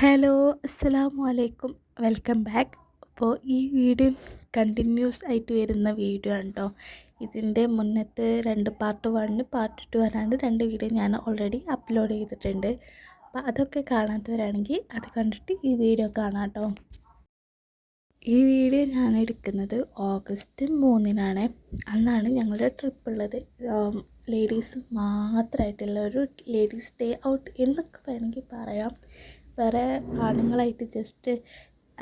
Hello, അസ്സലാമു അലൈക്കും. Welcome back. അപ്പോൾ ഈ വീഡിയോ കണ്ടിന്യൂസ് ആയിട്ട് വരുന്ന വീഡിയോ ആണ് കേട്ടോ. ഇതിൻ്റെ മുന്നത്തെ പാർട്ട് 1 പാർട്ട് 2 വരാണ്ട് 2 വീഡിയോ ഞാൻ ഓൾറെഡി അപ്ലോഡ് ചെയ്തിട്ടുണ്ട്. അപ്പോൾ അതൊക്കെ കാണാത്തവരാണെങ്കിൽ അത് കണ്ടിട്ട് ഈ വീഡിയോ കാണാം കേട്ടോ. ഈ വീഡിയോ ഞാൻ എടുക്കുന്നത് ഓഗസ്റ്റ് 3-നാണ്. അന്നാണ് ഞങ്ങളുടെ ട്രിപ്പ് ഉള്ളത്. ലേഡീസ് മാത്രമായിട്ടുള്ള ഒരു ലേഡീസ് ഡേ ഔട്ട് എന്നൊക്കെ വേണമെങ്കിൽ പറയാം. വേറെ ആണുങ്ങളായിട്ട് ജസ്റ്റ്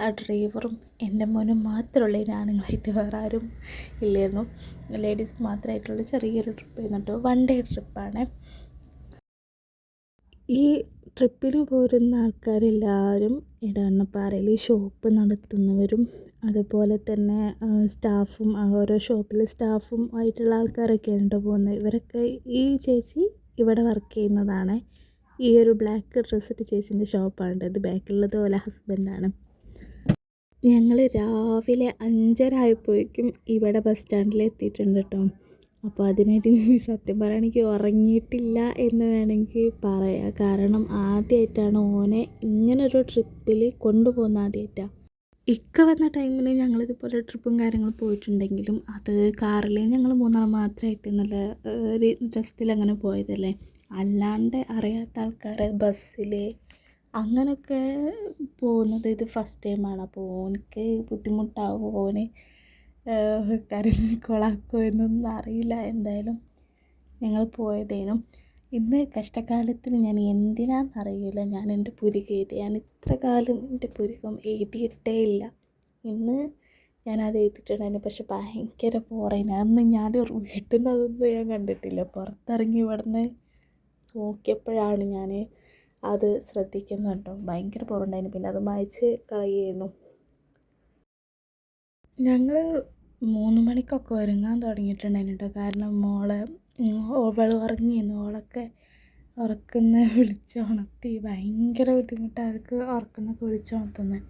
ആ ഡ്രൈവറും എൻ്റെ മോനും മാത്രമുള്ള ആണുങ്ങളായിട്ട് വേറെ ആരും ഇല്ലായിരുന്നു. ലേഡീസ് മാത്രമായിട്ടുള്ള ചെറിയൊരു ട്രിപ്പ് എന്നിട്ട് 1 ഡേ ട്രിപ്പാണ്. ഈ ട്രിപ്പിന് പോരുന്ന ആൾക്കാരെല്ലാവരും ഇടവണ്ണപ്പാറയിൽ ഷോപ്പ് നടത്തുന്നവരും അതുപോലെ തന്നെ സ്റ്റാഫും ഓരോ ഷോപ്പിൽ സ്റ്റാഫും ആയിട്ടുള്ള ആൾക്കാരൊക്കെയാണ് പോകുന്നത്. ഇവരൊക്കെ ഈ ചേച്ചി ഇവിടെ വർക്ക് ചെയ്യുന്നതാണ്. ഈ ഒരു ബ്ലാക്ക് ഡ്രസ്സിട്ട് ചേച്ചീൻ്റെ ഷോപ്പാണ്. ഇത് ബാക്കിലുള്ളത് പോലെ ഹസ്ബൻഡാണ്. ഞങ്ങൾ രാവിലെ 5:30 ആയപ്പോഴേക്കും ഇവിടെ ബസ് സ്റ്റാൻഡിൽ എത്തിയിട്ടുണ്ട് കേട്ടോ. അപ്പോൾ അതിനായിട്ട് സത്യം പറയുകയാണെങ്കിൽ ഉറങ്ങിയിട്ടില്ല എന്ന് വേണമെങ്കിൽ പറയാം. കാരണം ആദ്യമായിട്ടാണ് ഓനെ ഇങ്ങനൊരു ട്രിപ്പിൽ കൊണ്ടുപോകുന്ന ആദ്യമായിട്ടാണ്. ഇക്ക വന്ന ടൈമിൽ ഞങ്ങളിതുപോലെ ട്രിപ്പും കാര്യങ്ങളും പോയിട്ടുണ്ടെങ്കിലും അത് കാറിൽ ഞങ്ങൾ 3 മാത്രമായിട്ട് നല്ല ഒരു രസത്തിൽ അങ്ങനെ പോയതല്ലേ. അല്ലാണ്ട് അറിയാത്ത ആൾക്കാർ ബസ്സിൽ അങ്ങനെയൊക്കെ പോകുന്നത് ഇത് ഫസ്റ്റ് ടൈമാണ്. അപ്പോൾ ഓനക്ക് ബുദ്ധിമുട്ടാവും, ഓന് കരഞ്ഞ് കൊളാക്കുമോ എന്നൊന്നും അറിയില്ല. എന്തായാലും ഞങ്ങൾ പോയതേനും ഇന്ന് കഷ്ടകാലത്തിന് ഞാൻ എന്തിനാണെന്നറിയില്ല ഞാൻ എൻ്റെ പുരികം എഴുതി. ഞാൻ ഇത്ര കാലം എൻ്റെ പുരികം എഴുതിയിട്ടേ ഇല്ല. ഇന്ന് ഞാനത് എഴുതിയിട്ടുണ്ടായിരുന്നു. പക്ഷെ ഭയങ്കര ബോറായിരുന്നു. അന്ന് ഞാൻ വീട്ടിൽ നിന്ന് അതൊന്നും ഞാൻ കണ്ടിട്ടില്ല. പുറത്തിറങ്ങി ഇവിടുന്ന് നോക്കിയപ്പോഴാണ് ഞാൻ അത് ശ്രദ്ധിക്കുന്നുണ്ടോ. ഭയങ്കര ബോറുണ്ടായിരുന്നു. പിന്നെ അത് മായ്ച്ച് കളയുമായിരുന്നു. ഞങ്ങൾ 3 മണിക്കൊക്കെ ഒരുങ്ങാൻ തുടങ്ങിയിട്ടുണ്ടായിരുന്നു കേട്ടോ. കാരണം അവൾ ഉറങ്ങിയിരുന്നു. ഓളൊക്കെ ഉറക്കുന്ന വിളിച്ചുണർത്തി. ഭയങ്കര ബുദ്ധിമുട്ടാണ് അവർക്ക് ഉറക്കുന്നൊക്കെ വിളിച്ചുണർത്തുന്നത്.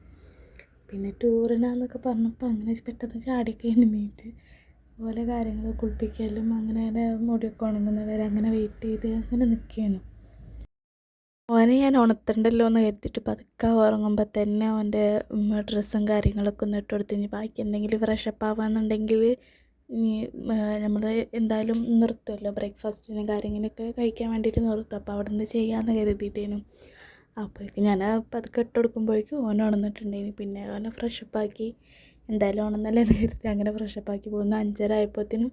പിന്നെ ടൂറിനാന്നൊക്കെ പറഞ്ഞപ്പോൾ അങ്ങനെ പെട്ടെന്ന് ചാടിയൊക്കെ എഴുന്നേറ്റ് അതുപോലെ കാര്യങ്ങൾ കുളിപ്പിക്കലും അങ്ങനെ മുടിയൊക്കെ ഉണങ്ങുന്നവരെ അങ്ങനെ വെയിറ്റ് ചെയ്ത് അങ്ങനെ നിൽക്കുകയാണ്. ഓനെ ഞാൻ ഉണർത്തണ്ടല്ലോ എന്ന് കരുതിയിട്ട് പതുക്കെ ഉറങ്ങുമ്പോൾ തന്നെ അവൻ്റെ ഡ്രസ്സും കാര്യങ്ങളൊക്കെ ഒന്ന് ഇട്ട് കൊടുത്ത് ബാക്കി എന്തെങ്കിലും ഫ്രഷപ്പ് ആവാന്നുണ്ടെങ്കിൽ നമ്മൾ എന്തായാലും നിർത്തുമല്ലോ. ബ്രേക്ക്ഫാസ്റ്റിനും കാര്യങ്ങളൊക്കെ കഴിക്കാൻ വേണ്ടിയിട്ട് നിർത്തും. അപ്പോൾ അവിടെ നിന്ന് ചെയ്യാമെന്ന് കരുതിയിട്ടേനു. അപ്പോഴേക്കും ഞാൻ പതുക്കെ ഇട്ട് കൊടുക്കുമ്പോഴേക്കും ഓൻ ഉണർന്നിട്ടുണ്ടായിരുന്നു. പിന്നെ ഓനെ ഫ്രഷപ്പാക്കി എന്തായാലും ഉണർന്നല്ലേ എന്ന് കരുതി അങ്ങനെ ഫ്രഷപ്പാക്കി പോകുന്നു. 5:30 ആയപ്പോഴത്തേനും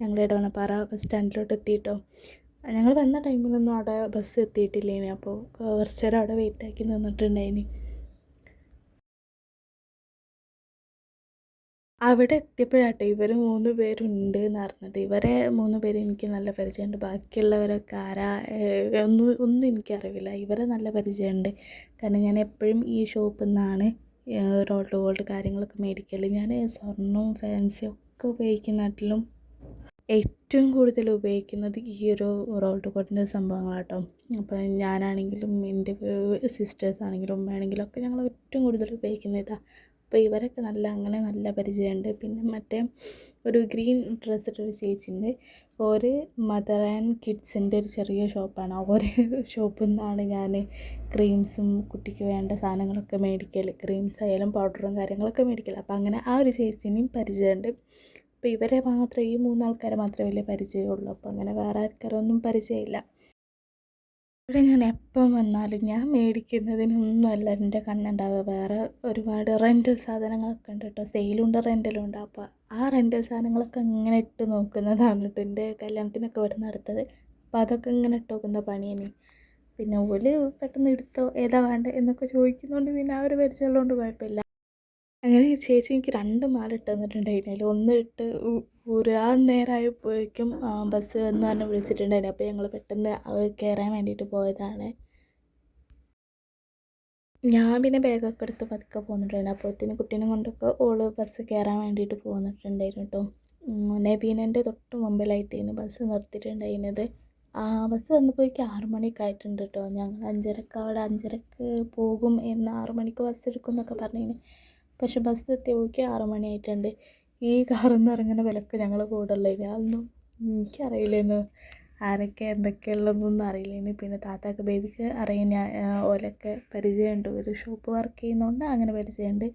ഞങ്ങൾ ഇടവണ്ണപ്പാറ ബസ് സ്റ്റാൻഡിലോട്ട് എത്തിയിട്ടോ. ഞങ്ങൾ വന്ന ടൈമിലൊന്നും അവിടെ ബസ് എത്തിയിട്ടില്ലേനി. അപ്പോൾ കുറച്ച് നേരം അവിടെ വെയിറ്റാക്കി നിന്നിട്ടുണ്ടായിനി. അവിടെ എത്തിയപ്പോഴാട്ടെ ഇവർ 3 പേരുണ്ട് എന്ന് പറഞ്ഞത്. ഇവരെ 3 പേര് എനിക്ക് നല്ല പരിചയമുണ്ട്. ബാക്കിയുള്ളവരൊക്കെ ആരാ ഒന്നും എനിക്കറിയില്ല. ഇവരെ നല്ല പരിചയമുണ്ട്. കാരണം ഞാൻ എപ്പോഴും ഈ ഷോപ്പിൽ നിന്നാണ് റോൾഡ് ഗോൾഡ് കാര്യങ്ങളൊക്കെ മേടിക്കൽ. ഞാൻ സ്വർണ്ണവും ഫാൻസിയും ഒക്കെ ഉപയോഗിക്കുന്നതിലും ഏറ്റവും കൂടുതൽ ഉപയോഗിക്കുന്നത് ഈ ഒരു റോൾഡ് ഗോൾഡിൻ്റെ സംഭവങ്ങളാട്ടോ. അപ്പോൾ ഞാനാണെങ്കിലും എൻ്റെ സിസ്റ്റേഴ്സാണെങ്കിലും ഉമ്മയാണെങ്കിലും ഒക്കെ ഞങ്ങൾ ഏറ്റവും കൂടുതൽ ഉപയോഗിക്കുന്നത് ഇതാണ്. അപ്പോൾ ഇവരൊക്കെ നല്ല പരിചയമുണ്ട്. പിന്നെ മറ്റേ ഒരു ഗ്രീൻ ഡ്രസ്സ് ഇട്ടൊരു ചേച്ചിയുണ്ട്. ഒരു മദർ ആൻഡ് കിഡ്സിൻ്റെ ഒരു ചെറിയ ഷോപ്പാണ്. ഒരു ഷോപ്പിൽ നിന്നാണ് ഞാൻ ക്രീംസും കുട്ടിക്ക് വേണ്ട സാധനങ്ങളൊക്കെ മേടിക്കൽ. ക്രീംസ് ആയാലും പൗഡറും കാര്യങ്ങളൊക്കെ മേടിക്കൽ. അപ്പോൾ അങ്ങനെ ആ ഒരു ചേച്ചിനെയും പരിചയമുണ്ട്. അപ്പോൾ ഇവരെ മാത്രമേ ഈ 3 ആൾക്കാരെ മാത്രമേ വലിയ പരിചയമുള്ളൂ. അപ്പോൾ അങ്ങനെ വേറെ ആൾക്കാരൊന്നും പരിചയമില്ല. ഇവിടെ ഞാൻ എപ്പം വന്നാലും ഞാൻ മേടിക്കുന്നതിനൊന്നുമല്ല എൻ്റെ കണ്ണുണ്ടാവുക. വേറെ ഒരുപാട് റെൻ്റൽ സാധനങ്ങളൊക്കെ ഉണ്ട് കേട്ടോ. സെയിലുണ്ട് റെൻ്റലും ഉണ്ട്. അപ്പോൾ ആ റെൻ്റൽ സാധനങ്ങളൊക്കെ ഇങ്ങനെ ഇട്ട് നോക്കുന്നതാണ് കേട്ടോ. എൻ്റെ കല്യാണത്തിനൊക്കെ ഇവിടെ നടത്തത്. അപ്പോൾ അതൊക്കെ ഇങ്ങനെ ഇട്ട് നോക്കുന്ന പണിയാണ്. പിന്നെ ഓല് പെട്ടെന്ന് എടുത്തോ ഏതാ വേണ്ടത് എന്നൊക്കെ ചോദിക്കുന്നതുകൊണ്ട് പിന്നെ ആ ഒരു പരിചയമുള്ളതുകൊണ്ട് കുഴപ്പമില്ല. അങ്ങനെ ചേച്ചി എനിക്ക് 2 മാല ഇട്ട് തന്നിട്ടുണ്ടായിരുന്നു. ഒന്ന് ഇട്ട് ഊരാൻ നേരമായപ്പോഴേക്കും ബസ് എന്ന് പറഞ്ഞ് വിളിച്ചിട്ടുണ്ടായിരുന്നു. അപ്പോൾ ഞങ്ങൾ പെട്ടെന്ന് കയറാൻ വേണ്ടിയിട്ട് പോയതാണ്. ഞാൻ പിന്നെ ബാഗൊക്കെ എടുത്ത് പതുക്കെ പോന്നിട്ടുണ്ടായിരുന്നു. അപ്പോഴത്തേന് കുട്ടീനെ കൊണ്ടൊക്കെ ഓള് ബസ് കയറാൻ വേണ്ടിയിട്ട് പോന്നിട്ടുണ്ടായിരുന്നു കേട്ടോ. നവീനൻ്റെ തൊട്ട് മുമ്പിലായിട്ടായിരുന്നു ബസ് നിർത്തിയിട്ടുണ്ടായിരുന്നത്. ബസ് വന്നപ്പോഴേക്കും 6 മണിയൊക്കെ ആയിട്ടുണ്ട് കേട്ടോ. ഞങ്ങൾ 5:30 അവിടെ 5:30 പോകും എന്ന് 6 മണിക്ക് ബസ് എടുക്കും എന്നൊക്കെ പറഞ്ഞിന്. പക്ഷെ ബസ് എത്തിയപ്പോഴേക്കും 6 മണി ആയിട്ടുണ്ട്. ഈ കാറിൽ നിന്ന് ഇറങ്ങുന്ന വിലക്ക് ഞങ്ങൾ കൂടെ ഉള്ളതിന് അതൊന്നും എനിക്കറിയില്ലായിരുന്നു. ആരൊക്കെ എന്തൊക്കെയുള്ളതൊന്നും അറിയില്ല. പിന്നെ താത്താക്ക് ബേബിക്ക് അറിയുന്ന ഓലൊക്കെ പരിചയമുണ്ട്, ഒരു ഷോപ്പ് വർക്ക് ചെയ്യുന്നതുകൊണ്ട് അങ്ങനെ പരിചയമുണ്ട്.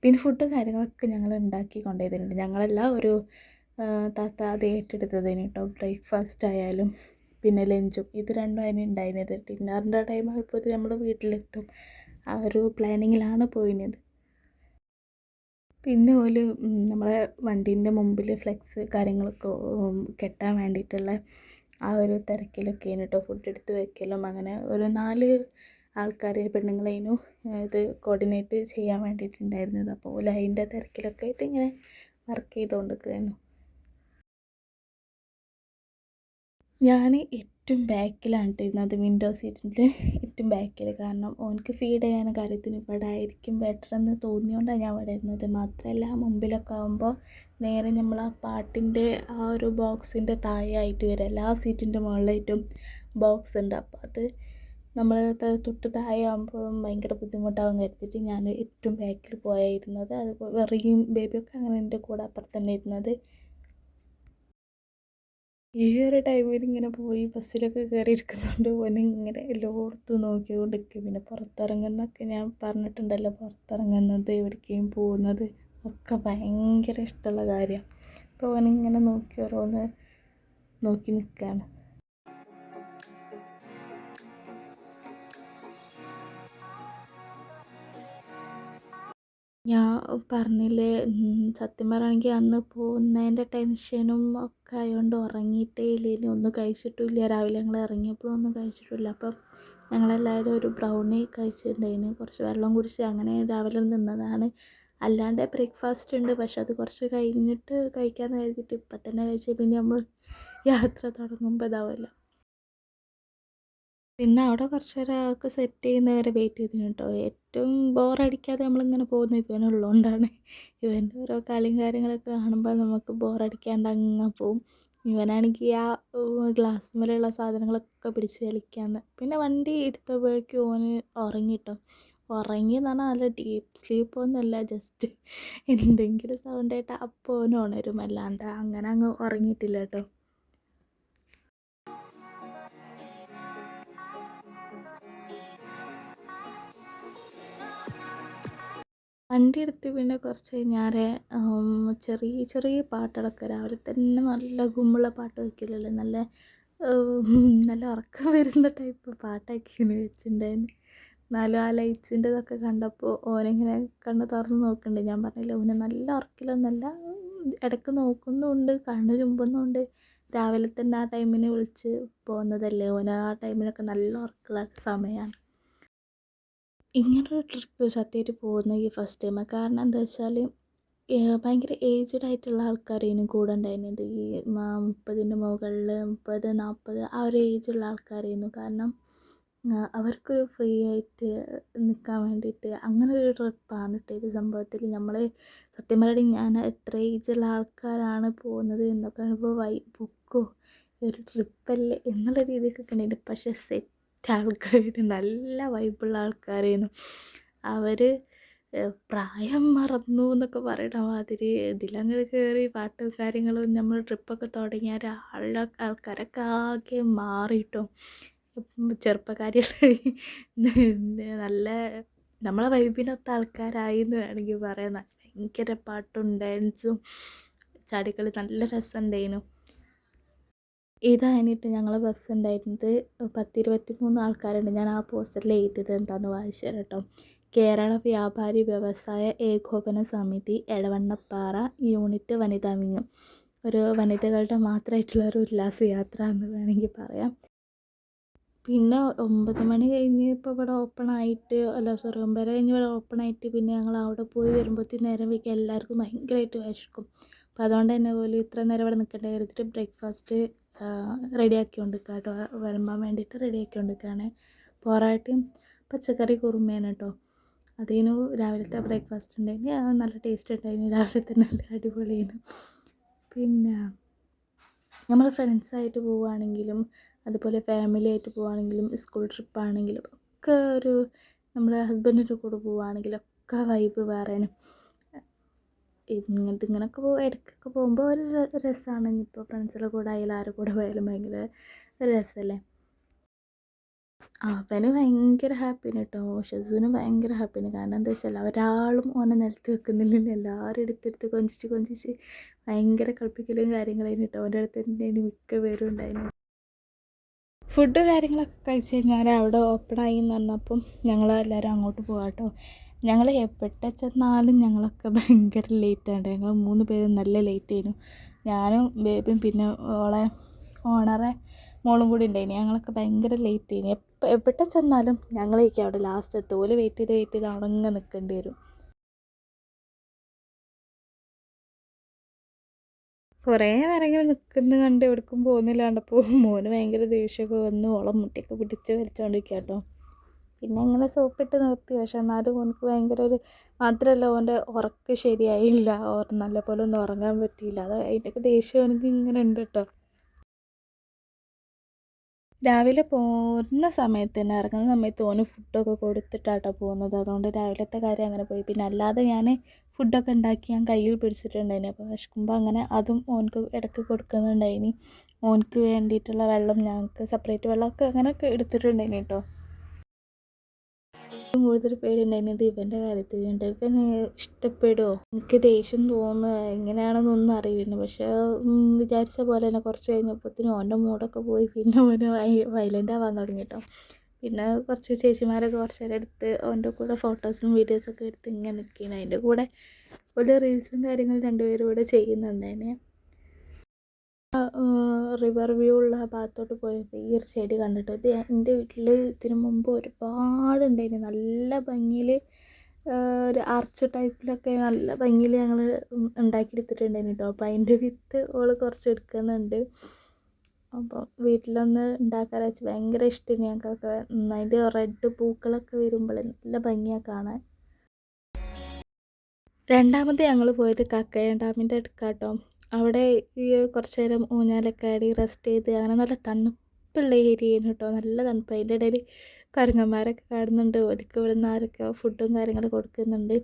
പിന്നെ ഫുഡും കാര്യങ്ങളൊക്കെ ഞങ്ങൾ ഉണ്ടാക്കി കൊണ്ടുപോയതിട്ടുണ്ട്. ഞങ്ങളല്ല, ഒരു താത്ത അത് ഏറ്റെടുത്തതിന് കേട്ടോ. ബ്രേക്ക്ഫാസ്റ്റ് ആയാലും പിന്നെ ലഞ്ചും ഇത് രണ്ടും അതിന് ഉണ്ടായിരുന്നത്. ഡിന്നറിൻ്റെ ടൈം ആയപ്പോൾ നമ്മൾ വീട്ടിലെത്തും, ആ ഒരു പ്ലാനിങ്ങിലാണ് പോയിരുന്നത്. പിന്നെ ഓല് നമ്മളെ വണ്ടീൻ്റെ മുമ്പിൽ ഫ്ലെക്സ് കാര്യങ്ങളൊക്കെ കെട്ടാൻ വേണ്ടിയിട്ടുള്ള ആ ഒരു തിരക്കിലൊക്കെയാണ് കേട്ടോ. ഫുഡ് എടുത്ത് വയ്ക്കലും അങ്ങനെ ഒരു 4 ആൾക്കാർ പെണ്ണുങ്ങളേനും ഇത് കോർഡിനേറ്റ് ചെയ്യാൻ വേണ്ടിയിട്ടുണ്ടായിരുന്നത്. അപ്പോൾ ഓല് അതിൻ്റെ തിരക്കിലൊക്കെ ആയിട്ട് ഇങ്ങനെ വർക്ക് ചെയ്തുകൊണ്ടിരിക്കുകയായിരുന്നു. ഞാൻ ഏറ്റവും ബാക്കിലാണ് ഇരുന്നത്, വിൻഡോ സീറ്റിൽ ഏറ്റവും ബാക്കിൽ. കാരണം ഓനക്ക് ഫീഡ് ചെയ്യാൻ കാര്യത്തിന് ഇവിടെ ആയിരിക്കും ബെറ്റർ എന്ന് തോന്നിയോണ്ടാണ് ഞാൻ ഇവിടെ ഇരുന്നത്. മാത്രമല്ല മുമ്പിലൊക്കെ ആകുമ്പോൾ നേരെ നമ്മൾ ആ പാട്ടിൻ്റെ ആ ഒരു ബോക്സിൻ്റെ താഴെയായിട്ട് വരും, എല്ലാ സീറ്റിൻ്റെ മുകളിലായിട്ടും ബോക്സ് ഉണ്ട്. അപ്പോൾ അത് നമ്മൾ തൊട്ട് താഴെ ആകുമ്പോഴും ഭയങ്കര ബുദ്ധിമുട്ടാകും കരുതിയിട്ട് ഞാൻ ഏറ്റവും ബാക്കിൽ പോയിരുന്നത്. അതുപോലെ വെറിയും ബേബിയൊക്കെ അങ്ങനെ എൻ്റെ കൂടെ അപ്പുറത്ത് തന്നെ ഇരുന്നത്. ഈ ഒരു ടൈമിൽ ഇങ്ങനെ പോയി ബസ്സിലൊക്കെ കയറിയിരിക്കുന്നുണ്ട് ഓനിങ്ങനെ എല്ലായിടത്തും നോക്കിക്കൊണ്ടിരിക്കും. പിന്നെ പുറത്തിറങ്ങുന്നൊക്കെ ഞാൻ പറഞ്ഞിട്ടുണ്ടല്ലോ, പുറത്തിറങ്ങുന്നത് എവിടേക്കും പോകുന്നത് ഒക്കെ ഭയങ്കര ഇഷ്ടമുള്ള കാര്യമാണ്. അപ്പോൾ ഓനിങ്ങനെ നോക്കി ഓരോന്ന് നോക്കി നിൽക്കുകയാണ്. ഞാൻ പറഞ്ഞില്ലേ, സത്യം പറയുകയാണെങ്കിൽ അന്ന് പോകുന്നതിൻ്റെ ടെൻഷനും ഒക്കെ ആയതുകൊണ്ട് ഉറങ്ങിയിട്ടേ ഇല്ല, ഒന്നും കഴിച്ചിട്ടില്ല. രാവിലെ ഞങ്ങൾ ഇറങ്ങിയപ്പോഴും ഒന്നും കഴിച്ചിട്ടില്ല. അപ്പം ഞങ്ങളെല്ലാവരും ഒരു ബ്രൗണി കഴിച്ചിട്ടുണ്ടായിന്, കുറച്ച് വെള്ളം കുടിച്ച് അങ്ങനെ രാവിലെ നിന്നതാണ്. അല്ലാണ്ട് ബ്രേക്ക്ഫാസ്റ്റ് ഉണ്ട്, പക്ഷെ അത് കുറച്ച് കഴിഞ്ഞിട്ട് കഴിക്കാമെന്ന് കരുതിയിട്ട് ഇപ്പം തന്നെ കഴിച്ച് പിന്നെ നമ്മൾ യാത്ര തുടങ്ങുമ്പോൾ ഇതാവുമല്ലോ. പിന്നെ അവിടെ കുറച്ച് നേരം ഒക്കെ സെറ്റ് ചെയ്യുന്നവരെ വെയിറ്റ് ചെയ്തിന് കേട്ടോ. ഏറ്റവും ബോറടിക്കാതെ നമ്മളിങ്ങനെ പോകുന്നത് ഇവനുള്ളതുകൊണ്ടാണ്. ഇവൻ്റെ ഓരോ കളിയും കാര്യങ്ങളൊക്കെ കാണുമ്പോൾ നമുക്ക് ബോറടിക്കാണ്ട് അങ്ങ് പോവും. ഇവനാണെങ്കിൽ ആ ഗ്ലാസ് മേലുള്ള സാധനങ്ങളൊക്കെ പിടിച്ച് വലിക്കാന്ന്. പിന്നെ വണ്ടി എടുത്തപ്പോഴേക്കും ഓന് ഉറങ്ങിട്ടോ. ഉറങ്ങിയെന്ന് പറഞ്ഞാൽ നല്ല ഡീപ്പ് സ്ലീപ്പൊന്നുമല്ല, ജസ്റ്റ് എന്തെങ്കിലും സൗണ്ട് കേട്ടാൽ അപ്പോൾ ഓന് ഉണരും, അല്ലാണ്ട് അങ്ങനെ അങ്ങ് ഉറങ്ങിയിട്ടില്ല കേട്ടോ. വണ്ടി എടുത്ത് പിന്നെ കുറച്ച് കഴിഞ്ഞാൽ ചെറിയ ചെറിയ പാട്ടുകളൊക്കെ രാവിലെ തന്നെ നല്ല ഗുമ്മുള്ള പാട്ട് വയ്ക്കില്ലല്ലോ, നല്ല നല്ല ഉറക്കം വരുന്ന ടൈപ്പ് പാട്ടൊക്കെയാണ് വെച്ചിട്ടുണ്ടായിരുന്നു. എന്നാലും ആ ലൈറ്റ്സിൻ്റെതൊക്കെ കണ്ടപ്പോൾ ഓനിങ്ങനെ കണ്ണ് തുറന്ന് നോക്കുന്നുണ്ട്. ഞാൻ പറഞ്ഞില്ല, ഓന് നല്ല ഉറക്കിലൊന്നല്ല, ഇടയ്ക്ക് നോക്കുന്നുമുണ്ട്, കണ്ണ് ചുമ്പുന്നുമുണ്ട്. രാവിലെ തന്നെ ആ ടൈമിന് വിളിച്ച് പോകുന്നതല്ലേ, ഓന് ആ ടൈമിനൊക്കെ നല്ല ഉറക്കമുള്ള സമയമാണ്. ഇങ്ങനൊരു ട്രിപ്പ് സത്യമായിട്ട് പോകുന്നത് ഈ ഫസ്റ്റ് ടൈമാണ്. കാരണം എന്താ വെച്ചാൽ ഭയങ്കര ഏജ്ഡ് ആയിട്ടുള്ള ആൾക്കാരേനും കൂടെ ഉണ്ടായിരുന്നത്. ഈ 30ൻ്റെ മുകളിൽ 30, 40 ആ ഒരു ഏജുള്ള ആൾക്കാരായിരുന്നു. കാരണം അവർക്കൊരു ഫ്രീ ആയിട്ട് നിൽക്കാൻ വേണ്ടിയിട്ട് അങ്ങനെ ഒരു ട്രിപ്പാണ് കേട്ടോ ഇത്. സംഭവത്തിൽ നമ്മൾ സത്യം പറയുകയാണെങ്കിൽ ഞാൻ എത്ര ഏജുള്ള ആൾക്കാരാണ് പോകുന്നത് എന്നൊക്കെ കാണുമ്പോൾ ബുക്കോ ഒരു ട്രിപ്പല്ലേ എന്നുള്ള രീതിക്കൊക്കെ ഉണ്ടായിരുന്നു. പക്ഷേ സെറ്റ് ആൾക്കാർ, നല്ല വൈബുള്ള ആൾക്കാരായിരുന്നു അവർ. പ്രായം മറന്നു എന്നൊക്കെ പറയണ മാതിരി ഇതിലങ്ങോട്ട് കയറി പാട്ടും കാര്യങ്ങളും നമ്മൾ ട്രിപ്പൊക്കെ തുടങ്ങിയാൽ ആൾക്കാരൊക്കെ ആകെ മാറിയിട്ടോ. ചെറുപ്പക്കാരികൾ നല്ല നമ്മളെ വൈബിനൊത്ത ആൾക്കാരായി എന്ന് വേണമെങ്കിൽ പറയാം. ഭയങ്കര പാട്ടും ഡാൻസും ചാടിക്കളി നല്ല രസമുണ്ടായിരുന്നു. ഇതായിട്ട് ഞങ്ങളെ ബസ് ഉണ്ടായിരുന്നത് 10-23 ആൾക്കാരുണ്ട്. ഞാൻ ആ പോസ്റ്ററിൽ എഴുതിയത് എന്താണെന്ന് വായിച്ചു തരാം കേട്ടോ. കേരള വ്യാപാരി വ്യവസായ ഏകോപന സമിതി, എടവണ്ണപ്പാറ യൂണിറ്റ് വനിതാ വിങ്. ഒരു വനിതകളുടെ മാത്രമായിട്ടുള്ള ഒരു ഉല്ലാസയാത്ര എന്ന് വേണമെങ്കിൽ പറയാം. പിന്നെ 9 മണി കഴിഞ്ഞ് ഇപ്പോൾ ഇവിടെ ഓപ്പൺ ആയിട്ട്, അല്ല സോറി 9:30 കഴിഞ്ഞ് ഇവിടെ ഓപ്പൺ ആയിട്ട് പിന്നെ ഞങ്ങൾ അവിടെ പോയി വരുമ്പോഴത്തേക്കും നേരം വൈകി എല്ലാവർക്കും ഭയങ്കരമായിട്ട് വിശക്കും. അപ്പോൾ അതുകൊണ്ട് തന്നെ പോലും ഇത്ര നേരം ഇവിടെ നിൽക്കേണ്ട കരുതിയിട്ട് ബ്രേക്ക്ഫാസ്റ്റ് റെഡിയാക്കി കൊണ്ടിരിക്കുക കേട്ടോ. വിളമ്പാൻ വേണ്ടിയിട്ട് റെഡിയാക്കി കൊണ്ടിരിക്കുകയാണ്. പൊറോട്ടയും പച്ചക്കറി കുറുമയാണ് കേട്ടോ. അതിന് രാവിലത്തെ ബ്രേക്ക്ഫാസ്റ്റ് ഉണ്ടായിരുന്നു, നല്ല ടേസ്റ്റ് ഉണ്ടായിരുന്നു. രാവിലെ തന്നെ നല്ല അടിപൊളിയായിരുന്നു. പിന്നെ നമ്മൾ ഫ്രണ്ട്സായിട്ട് പോവുകയാണെങ്കിലും അതുപോലെ ഫാമിലി ആയിട്ട് പോവുകയാണെങ്കിലും സ്കൂൾ ട്രിപ്പാണെങ്കിലും ഒക്കെ, ഒരു നമ്മൾ ഹസ്ബൻഡിൻ്റെ കൂടെ പോവുകയാണെങ്കിലും ഒക്കെ വൈബ് വേറെയാണ്. ഇങ്ങനൊക്കെ ഇടയ്ക്കൊക്കെ പോകുമ്പോൾ ഒരു രസമാണ്. ഇനിയിപ്പോൾ ഫ്രണ്ട്സിൻ്റെ കൂടെ ആയാലും ആരുടെ കൂടെ പോയാലും ഭയങ്കര ഒരു രസമല്ലേ. അവന് ഭയങ്കര ഹാപ്പിയാണ് കേട്ടോ. ഷെസൂന് ഭയങ്കര ഹാപ്പിയാണ്. കാരണം എന്താ വെച്ചാൽ ഒരാളും ഓനെ നിലത്ത് വെക്കുന്നില്ല, എല്ലാവരും എടുത്തെടുത്ത് കൊഞ്ചിച്ച് ഭയങ്കര കളിപ്പിക്കലും കാര്യങ്ങളായിരുന്നു കേട്ടോ. അവൻ്റെ അടുത്ത് തന്നെയാണ് മിക്ക പേരും ഉണ്ടായിരുന്നു. ഫുഡ് കാര്യങ്ങളൊക്കെ കഴിച്ച് കഴിഞ്ഞാൽ അവിടെ ഓപ്പണായി എന്ന് പറഞ്ഞപ്പം ഞങ്ങൾ എല്ലാവരും അങ്ങോട്ട് പോകാം കേട്ടോ. ഞങ്ങൾ എവിടെ ചെന്നാലും ഞങ്ങളൊക്കെ ഭയങ്കര ലേറ്റാണ്. ഞങ്ങൾ 3 പേരും നല്ല ലേറ്റ് ആയിരുന്നു. ഞാനും ബേബിയും പിന്നെ ഓണറെ മോളും കൂടി ഉണ്ടായിന്. ഞങ്ങളൊക്കെ ഭയങ്കര ലേറ്റ് ആയിന്. എവിടെ ചെന്നാലും ഞങ്ങളേക്കും അവിടെ ലാസ്റ്റ് എത്തും. ഓല് വെയിറ്റ് ചെയ്ത് അവിടെ ഇങ്ങനെ നിൽക്കേണ്ടി വരും. കുറേ നേരം ഇങ്ങനെ നിൽക്കുന്നത് കണ്ട് എവിടേക്കും പോകുന്നില്ലാണ്ടപ്പോൾ മോന് ഭയങ്കര ദേഷ്യമൊക്കെ വന്ന് ഓളം മുട്ടിയൊക്കെ പിടിച്ച് വലിച്ചുകൊണ്ടിരിക്കുക കേട്ടോ. പിന്നെ അങ്ങനെ സോപ്പിട്ട് നിർത്തി. പക്ഷെ എന്നാലും ഓനക്ക് ഭയങ്കര ഒരു മാത്രമല്ല ഓൻ്റെ ഉറക്കം ശരിയായില്ല. നല്ല പോലെ ഒന്നും ഉറങ്ങാൻ പറ്റിയില്ല. അത് അതിൻ്റെയൊക്കെ ദേഷ്യം എനിക്ക് ഇങ്ങനെ ഉണ്ട് കേട്ടോ. രാവിലെ പോകുന്ന സമയത്ത് തന്നെ ഇറങ്ങുന്ന സമയത്ത് ഓന് ഫുഡൊക്കെ കൊടുത്തിട്ടാട്ടോ പോകുന്നത്. അതുകൊണ്ട് രാവിലത്തെ കാര്യം അങ്ങനെ പോയി. പിന്നെ അല്ലാതെ ഞാൻ ഫുഡൊക്കെ ഉണ്ടാക്കി ഞാൻ കയ്യിൽ പിടിച്ചിട്ടുണ്ടായിന്. അപ്പോൾ വിശക്കുമ്പോൾ അങ്ങനെ അതും ഓനക്ക് ഇടയ്ക്ക് കൊടുക്കുന്നുണ്ടായിന്. ഓനക്ക് വേണ്ടിയിട്ടുള്ള വെള്ളം ഞങ്ങൾക്ക് സെപ്പറേറ്റ് വെള്ളമൊക്കെ അങ്ങനെയൊക്കെ എടുത്തിട്ടുണ്ടായിന് കേട്ടോ. കൂടുതൽ പേടിയുണ്ടായിരുന്നത് ഇവൻ്റെ കാര്യത്തിലുണ്ട്. ഇവന് ഇഷ്ടപ്പെടുമോ, എനിക്ക് ദേഷ്യം തോന്നുക എങ്ങനെയാണെന്നൊന്നും അറിയില്ല. പക്ഷേ വിചാരിച്ച പോലെ തന്നെ കുറച്ച് കഴിഞ്ഞപ്പോഴത്തേനും ഓൻ്റെ മൂടൊക്കെ പോയി. പിന്നെ ഓന് വയലൻ്റ് ആവാൻ തുടങ്ങി കേട്ടോ. പിന്നെ കുറച്ച് ചേച്ചിമാരൊക്കെ കുറച്ച് നേരം എടുത്ത് ഓൻ്റെ കൂടെ ഫോട്ടോസും വീഡിയോസൊക്കെ എടുത്ത് ഇങ്ങനെ നിൽക്കുകയാണ്. അതിൻ്റെ കൂടെ ഒരു റീൽസും കാര്യങ്ങളും 2 പേരും കൂടെ ചെയ്യുന്നുണ്ടായിന്. റിവർ വ്യൂ ഉള്ള ഭാഗത്തോട്ട് പോയപ്പോൾ ഈ ഒരു ചെടി കണ്ടിട്ട് ഇത് എൻ്റെ വീട്ടിൽ ഇതിനു മുമ്പ് ഒരുപാടുണ്ടായിരുന്നു. നല്ല ഭംഗിയിൽ ഒരു ആർച്ച് ടൈപ്പിലൊക്കെ നല്ല ഭംഗിയിൽ ഞങ്ങൾ ഉണ്ടാക്കിയെടുത്തിട്ടുണ്ടായിരുന്നു കേട്ടോ. അപ്പോൾ അതിൻ്റെ വിത്ത് ഓള് കുറച്ച് എടുക്കുന്നുണ്ട്. അപ്പോൾ വീട്ടിലൊന്ന് ഉണ്ടാക്കാൻ വെച്ച് ഭയങ്കര ഇഷ്ടമാണ് ഞങ്ങൾക്കൊക്കെ. അതിൻ്റെ റെഡ് പൂക്കളൊക്കെ വരുമ്പോൾ നല്ല ഭംഗിയാണ് കാണാൻ. രണ്ടാമത് ഞങ്ങൾ പോയത് കക്കയം ഡാമിൻ്റെ അടുക്കാട്ടോ. അവിടെ ഈ കുറച്ച് നേരം ഊഞ്ഞാലൊക്കെ ആടി റെസ്റ്റ് ചെയ്ത് അങ്ങനെ നല്ല തണുപ്പുള്ള ഏരിയയാണ് കേട്ടോ. നല്ല തണുപ്പ്. അതിൻ്റെ ഇടയിൽ കുരങ്ങന്മാരൊക്കെ കാണുന്നുണ്ട്. ഓർക്ക് ഇവിടെ നിന്ന് ആരൊക്കെ ഫുഡും കാര്യങ്ങളും കൊടുക്കുന്നുണ്ട്.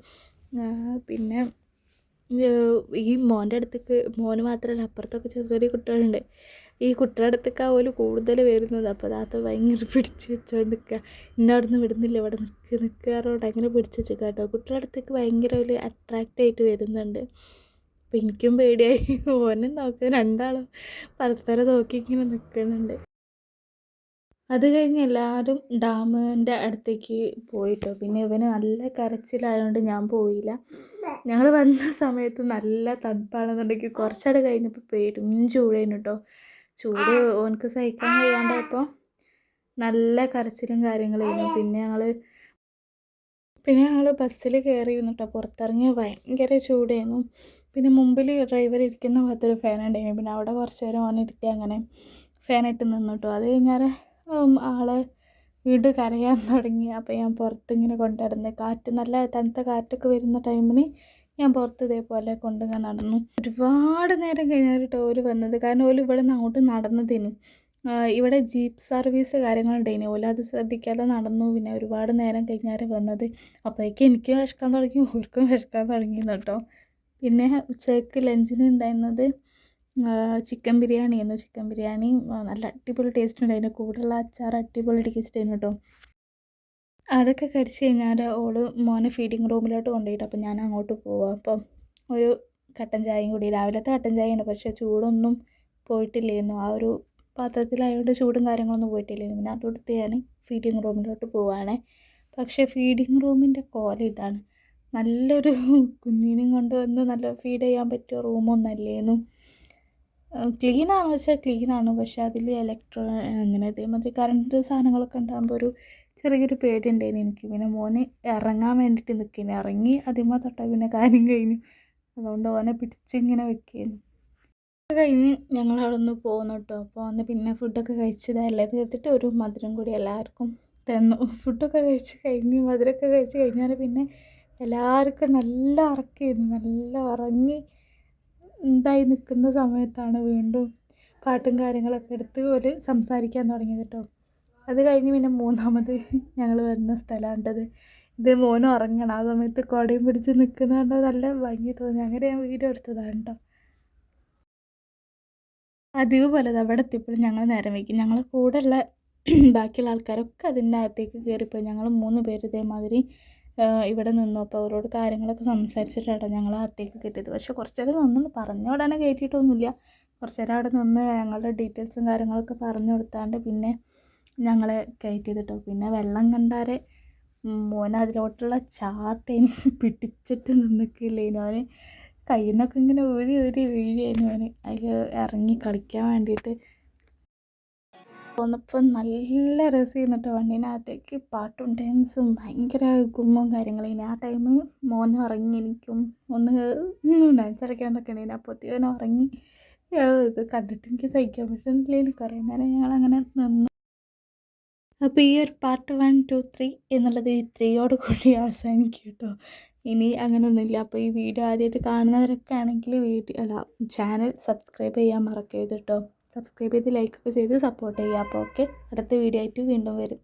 പിന്നെ ഈ മോൻ്റെ അടുത്തേക്ക് മോന് മാത്രമല്ല അപ്പുറത്തൊക്കെ ചെറിയ ചെറിയ കുട്ടികളുണ്ട്. ഈ കുട്ടികളുടെ അടുത്തേക്ക് ഓല് കൂടുതൽ വരുന്നത്. അപ്പോൾ താത്ത ഭയങ്കര പിടിച്ച് വെച്ചുകൊണ്ട് നിൽക്കുക. ഇന്ന അവിടെ നിന്ന് വിടുന്നില്ല, ഇവിടെ നിൽക്കാറോട്ട് അങ്ങനെ പിടിച്ച് വെച്ചേക്കുക കേട്ടോ. കുട്ടികളുടെ അടുത്തേക്ക് ഭയങ്കര ഒരു അട്രാക്റ്റ് ആയിട്ട് വരുന്നുണ്ട്. അപ്പം എനിക്കും പേടിയായി. ഓനും നോക്കുക, രണ്ടാളും പരസ്പരം നോക്കി ഇങ്ങനെ നിൽക്കുന്നുണ്ട്. അത് കഴിഞ്ഞ് എല്ലാവരും ഡാമിൻ്റെ അടുത്തേക്ക് പോയിട്ടോ. പിന്നെ ഇവന് നല്ല കരച്ചിലായതുകൊണ്ട് ഞാൻ പോയില്ല. ഞങ്ങൾ വന്ന സമയത്ത് നല്ല തണുപ്പാണെന്നുണ്ടെങ്കിൽ കുറച്ചവിടെ കഴിഞ്ഞപ്പോൾ പെരും ചൂടായിരുന്നു കേട്ടോ. ചൂട് ഓനക്ക് സഹിക്കാൻ കഴിയാണ്ടായപ്പോൾ നല്ല കരച്ചിലും കാര്യങ്ങളായിരുന്നു. പിന്നെ ഞങ്ങൾ ബസ്സിൽ കയറിയിരുന്നു കേട്ടോ. പുറത്തിറങ്ങി ഭയങ്കര ചൂടായിരുന്നു. പിന്നെ മുമ്പിൽ ഡ്രൈവർ ഇരിക്കുന്ന ഭാഗത്തൊരു ഫാൻ ഉണ്ടായിരുന്നു. പിന്നെ അവിടെ കുറച്ച് നേരം ഓനിരുത്തി അങ്ങനെ ഫാനിട്ട് നിന്നു കേട്ടോ. അത് കഴിഞ്ഞാൽ ആളെ വീണ്ടും കരയാൻ തുടങ്ങി. അപ്പോൾ ഞാൻ പുറത്തിങ്ങനെ കൊണ്ടുനടന്ന് നല്ല തണുത്ത കാറ്റൊക്കെ വരുന്ന ടൈമിന് ഞാൻ പുറത്ത് ഇതേപോലെ കൊണ്ടിങ്ങനെ നടന്നു. ഒരുപാട് നേരം കഴിഞ്ഞാൽ കേട്ടോ ഓല് വന്നത്. കാരണം ഓല് ഇവിടെ നിന്ന് അങ്ങോട്ട് നടന്നതിനും ഇവിടെ ജീപ്പ് സർവീസ് കാര്യങ്ങളുണ്ടായിന്. ഓല് അത് ശ്രദ്ധിക്കാതെ നടന്നു. പിന്നെ ഒരുപാട് നേരം കഴിഞ്ഞാൽ വന്നത്. അപ്പോഴേക്കും എനിക്ക് വിശക്കാൻ തുടങ്ങി, ഓർക്കും വിശക്കാൻ തുടങ്ങിയിരുന്നു കേട്ടോ. പിന്നെ ഉച്ചയ്ക്ക് ലഞ്ചിന് ഉണ്ടായിരുന്നത് ചിക്കൻ ബിരിയാണിയായിരുന്നു. ചിക്കൻ ബിരിയാണി നല്ല അടിപൊളി ടേസ്റ്റ് ഉണ്ടായിരുന്നു. കൂടെയുള്ള അച്ചാർ അടിപൊളി ടേസ്റ്റ് ആയിരുന്നു കേട്ടോ. അതൊക്കെ കഴിച്ച് കഴിഞ്ഞാൽ ഓള് മോനെ ഫീഡിങ് റൂമിലോട്ട് കൊണ്ടുപോയിട്ട് അപ്പോൾ ഞാൻ അങ്ങോട്ട് പോവാം. അപ്പം ഒരു കട്ടൻ ചായയും കൂടി. രാവിലത്തെ കട്ടൻ ചായയാണ്, പക്ഷേ ചൂടൊന്നും പോയിട്ടില്ലായിരുന്നു. ആ ഒരു പാത്രത്തിലായതുകൊണ്ട് ചൂടും കാര്യങ്ങളൊന്നും പോയിട്ടില്ലായിരുന്നു. പിന്നെ അതെടുത്ത് ഞാൻ ഫീഡിങ് റൂമിലോട്ട് പോവുകയാണ്. പക്ഷേ ഫീഡിങ് റൂമിൻ്റെ കോലം ഇതാണ്. നല്ലൊരു കുഞ്ഞിനെയും കൊണ്ട് വന്ന് നല്ല ഫീഡ് ചെയ്യാൻ പറ്റിയ റൂമൊന്നും അല്ലായിരുന്നു. ക്ലീനാണെന്ന് വെച്ചാൽ ക്ലീനാണ്, പക്ഷേ അതിൽ അങ്ങനെ ഇതേമാതിരി കറണ്ട് സാധനങ്ങളൊക്കെ ഉണ്ടാകുമ്പോൾ ഒരു ചെറിയൊരു പേടി ഉണ്ടായിരുന്നു എനിക്ക്. പിന്നെ മോന് ഇറങ്ങാൻ വേണ്ടിയിട്ട് നിൽക്കുന്നു. ഇറങ്ങി അതിമ തൊട്ടാൽ പിന്നെ കാര്യം കഴിഞ്ഞു. അതുകൊണ്ട് ഓനെ പിടിച്ചിങ്ങനെ വെക്കുന്നു. അത് കഴിഞ്ഞ് ഞങ്ങൾ അവിടെ നിന്ന് പോന്നു കേട്ടോ. അപ്പോൾ വന്ന് പിന്നെ ഫുഡൊക്കെ കഴിച്ചതല്ലേ തീർത്തിട്ട് ഒരു മധുരം കൂടി എല്ലാവർക്കും തന്നു. ഫുഡൊക്കെ കഴിച്ച് കഴിഞ്ഞ് മധുരമൊക്കെ കഴിച്ച് കഴിഞ്ഞാൽ പിന്നെ എല്ലാവർക്കും നല്ല ഉറക്കമായിരുന്നു. നല്ല ഉറങ്ങി എന്തായി നിൽക്കുന്ന സമയത്താണ് വീണ്ടും പാട്ടും കാര്യങ്ങളൊക്കെ എടുത്ത് ഒരു സംസാരിക്കാൻ തുടങ്ങിയത് കേട്ടോ. അത് കഴിഞ്ഞ് പിന്നെ മൂന്നാമത് ഞങ്ങൾ വരുന്ന സ്ഥലമാണ്ടത്. ഇത് മോനും ഉറങ്ങണം. ആ സമയത്ത് കുടയും പിടിച്ച് നിൽക്കുന്നത് നല്ല ഭംഗി തോന്നി. അങ്ങനെ ഞാൻ വീഡിയോ എടുത്തതാണ് കേട്ടോ. പതിവ് പോലെ അവിടെ എത്തിയപ്പോഴും ഞങ്ങൾ നേരം വൈകി. ഞങ്ങൾ കൂടെയുള്ള ബാക്കിയുള്ള ആൾക്കാരൊക്കെ അതിൻ്റെ അകത്തേക്ക് കയറിപ്പോയി. ഞങ്ങൾ 3 പേര് ഇതേമാതിരി ഇവിടെ നിന്നു. അപ്പോൾ അവരോട് കാര്യങ്ങളൊക്കെ സംസാരിച്ചിട്ടാണ് ഞങ്ങൾ അകത്തേക്ക് കയറ്റിയത്. പക്ഷേ കുറച്ച് നേരം നിന്ന് പറഞ്ഞ ഉടനെ കയറ്റിയിട്ടൊന്നുമില്ല. കുറച്ച് നേരം അവിടെ നിന്ന് ഞങ്ങളുടെ ഡീറ്റെയിൽസും കാര്യങ്ങളൊക്കെ പറഞ്ഞു കൊടുത്താണ്ട് പിന്നെ ഞങ്ങളെ കയറ്റിയത് കേട്ടോ. പിന്നെ വെള്ളം കണ്ടാരെ മോൻ അതിലോട്ടുള്ള ചാട്ടേന് പിടിച്ചിട്ട് നിൽക്കില്ലേനു. അവന് കയ്യിൽ നിന്നൊക്കെ ഇങ്ങനെ ഊരി വീഴുകയായിരുന്നു. അവന് അതിൽ ഇറങ്ങി കളിക്കാൻ വേണ്ടിയിട്ട് പോന്നപ്പോൾ നല്ല രസമായിരുന്നു കേട്ടോ. വണ്ടീനകത്തേക്ക് പാട്ടും ഡാൻസും ഭയങ്കര ഗുമ്മും കാര്യങ്ങളും. ആ ടൈം മോൻ ഉറങ്ങി. എനിക്കും ഒന്ന് ഡാൻസ് കളിക്കാമെന്നൊക്കെ ഉണ്ടായിരുന്നു. അപ്പോഴത്തേക്കും അവൻ ഉറങ്ങി. ഇത് കണ്ടിട്ട് എനിക്ക് സഹിക്കാൻ പറ്റുന്നില്ല. കുറേ നേരം ഞങ്ങളങ്ങനെ നിന്നു. അപ്പോൾ ഈ ഒരു പാർട്ട് 1, 2, 3 എന്നുള്ളത് ഈ 3യോട് കൂടി അവസാനിക്കും കേട്ടോ. ഇനി അങ്ങനെയൊന്നുമില്ല. അപ്പോൾ ഈ വീഡിയോ ആദ്യമായിട്ട് കാണുന്നവരൊക്കെ ആണെങ്കിൽ ചാനൽ സബ്സ്ക്രൈബ് ചെയ്യാൻ മറക്കരുത് കേട്ടോ. സബ്സ്ക്രൈബ് ചെയ്ത് ലൈക്കൊക്കെ ചെയ്ത് സപ്പോർട്ട് ചെയ്യുക. അപ്പോൾ ഓക്കെ, അടുത്ത വീഡിയോ ആയിട്ട് വീണ്ടും വരും.